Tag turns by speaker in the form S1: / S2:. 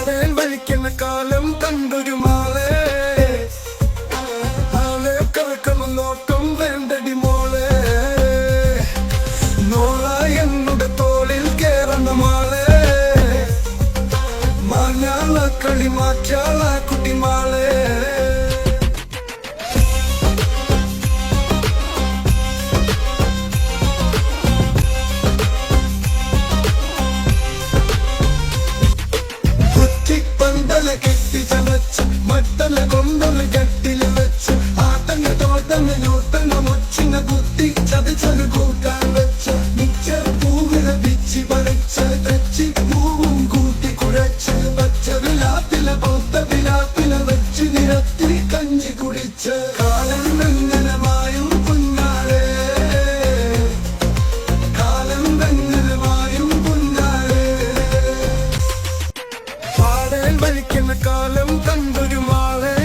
S1: പാടേൽ വലിക്കുന്ന കാലം കണ്ടൊരു മാളെ ആളെ കറക്കണം നോട്ടം വേണ്ടടി മോളെ നോള എന്നുടെ തോളിൽ കേറണ മാളെ മാഞ്ഞാള കളി മാറ്റാള കുട്ടി മാളെ കെട്ടി ചതച്ച് മട്ടല കൊണ്ടൊന്ന് കെട്ടില് വെച്ച് ആട്ടങ്ങ തോട്ടങ്ങ ഞോട്ടങ്ങ മൊച്ചിങ്ങ കുത്തി ചതച്ചത് കൂട്ടാൻ വെച്ച് മിച്ചർ പൂവില പിച്ചി പറിച്ച് തെച്ചി പൂവും കൂട്ടി കുഴച്ച് പച്ചത് ലാപ്പില പൊത്ത വിലാപ്പില വെച്ച് നിരത്തി കഞ്ഞി കുടിച്ച് കാലം വെങ്ങനമായും കുഞ്ഞാളെ കാലം വെങ്ങനമായും കുഞ്ഞാളെ പാടേൽ വലിക്കുന്ന കാലം കണ്ടൊരു മാളെ